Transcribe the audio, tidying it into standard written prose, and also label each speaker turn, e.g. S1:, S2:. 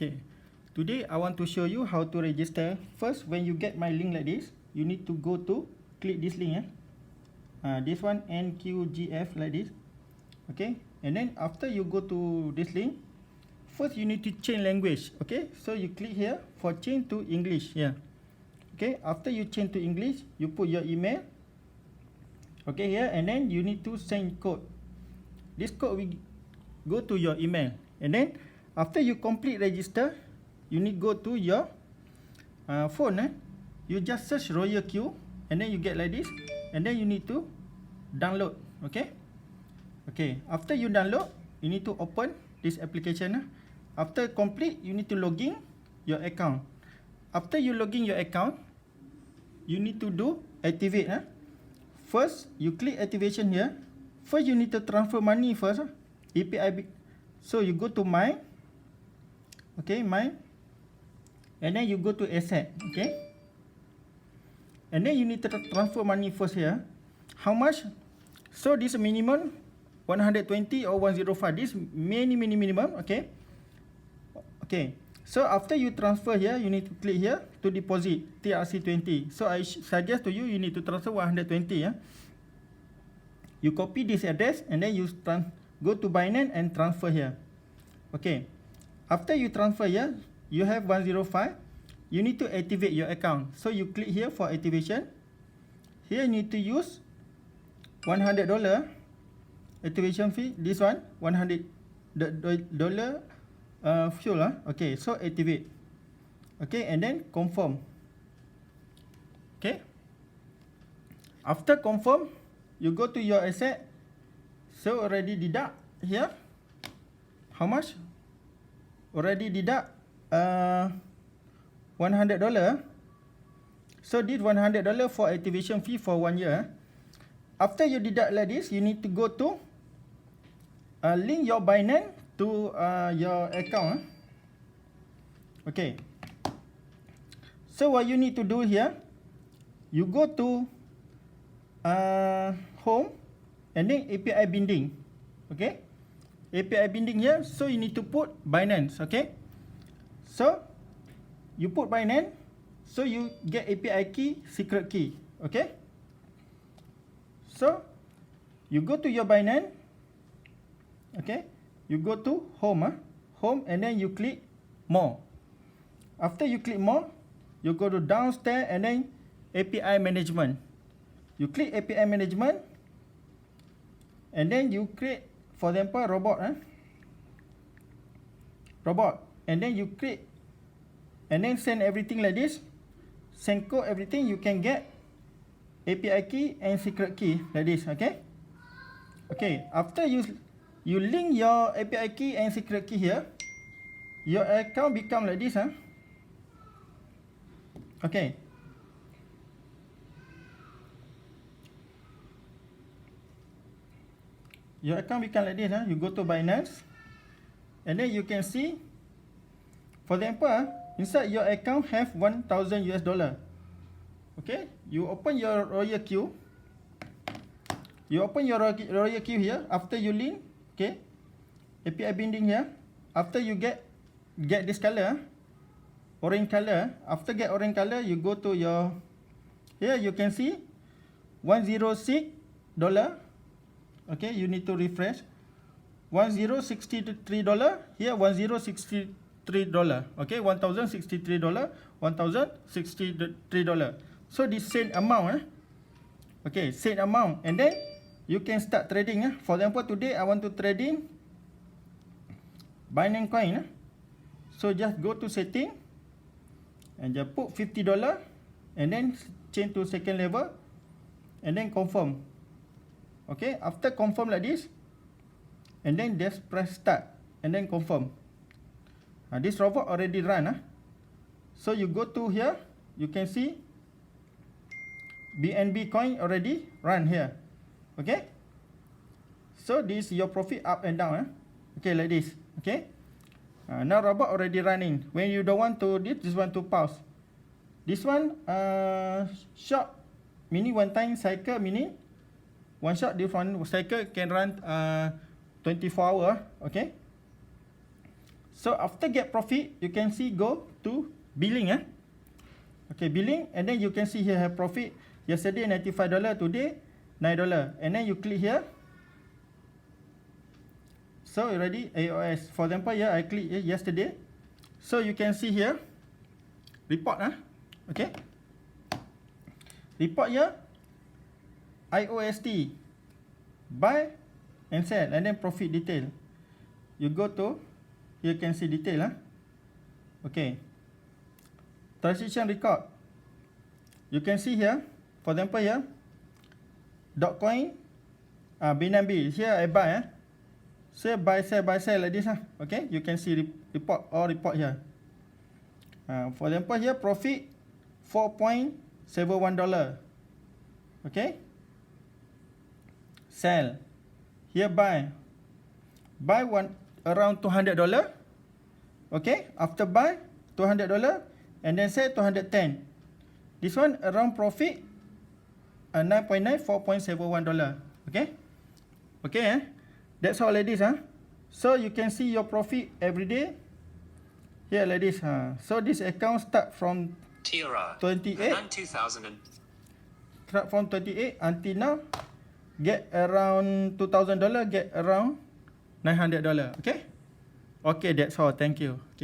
S1: Okay, today I want to show you how to register. First, when you get my link like this, you need to go to click this link. This one NQGF like this. Okay, and then after you go to this link, first you need to change language. Okay, so you click here for change to English. Yeah. Okay, after you change to English, you put your email. Okay, here, and then you need to send code. This code will go to your email, and then after you complete register, you need go to your phone. You just search Royal Q, and then you get like this, and then you need to download. Okay. Okay, after you download, you need to open this application. After complete, you need to login your account. After you login your account, you need to do activate. First, you click activation here. First, you need to transfer money first. API. So you go to my. Okay, my. And then you go to asset. Okay. And then you need to transfer money first here. How much? So this minimum 120 or 105. This minimum. Okay. Okay. So after you transfer here, you need to click here to deposit TRC20. So I suggest to you, you need to transfer 120. You copy this address and then you go to Binance and transfer here. Okay. After you transfer here, you have 105. You need to activate your account. So you click here for activation. Here you need to use $100 activation fee. This one $100 fuel. Okay, so activate. Okay, and then confirm. Okay. After confirm, you go to your asset. So already deduct here. How much? Already deduct $100. So this $100 for activation fee for 1 year. After you deduct like this, you need to go to link your Binance to your account. Okay. So what you need to do here, you go to home and then API binding. Okay. API binding here. So you need to put Binance. Okay. So you put Binance. So you get API key, secret key. Okay. So you go to your Binance. Okay. You go to home. Home, and then you click more. After you click more, you go to downstairs and then API management. You click API management, and then you create, for example, robot. Robot, and then you create, and then send everything like this. Send code, everything. You can get API key and secret key like this. Okay. Okay. After you link your API key and secret key here, your account become like this. Okay. Your account become like this. You go to Binance, and then you can see, for example, inside your account have $1,000. Okay. You open your Royal Q. You open your Royal Q here. After you link, okay, API binding here. After you get this color, orange color. After get orange color, you go to your, here you can see $106. Okay, you need to refresh. $1,063. Here $1,063. Okay, $1,063. $1,063. So this same amount. Okay, same amount, and then you can start trading. For example, today I want to trading Binance Coin. So just go to setting and just put $50, and then change to second level, and then confirm. Okay, after confirm like this, and then just press start, and then confirm. This robot already run. So you go to here, you can see BNB coin already run here. Okay. So this your profit up and down. Okay, like this. Okay. Now robot already running. When you don't want to this one to pause. This one short, meaning one time cycle, meaning one shot different cycle can run 24 hours. Okay. So after get profit, you can see go to billing. Okay, billing, and then you can see here have profit. Yesterday $95, today $9, and then you click here. So you ready? AOS. For example, here I click here yesterday. So you can see here report. Okay. Report here. IOST. Buy and sell, and then profit detail. You go to, you can see detail. Okay. Transaction record. You can see here. For example here. Dotcoin. Binance. Here I buy. So buy sell like this. Okay. You can see report here. For example here profit $4.71. Okay. Sell. Here buy around $200. Okay. After buy $200 and then sell $210. This one around profit 9.9 $4.71. Okay. Okay. That's all like this. So you can see your profit every day. Here like this. So this account start from 28. Start from 28 until now. Get around $2,000. Get around $900. Okay. Okay, that's all. Thank you. Okay.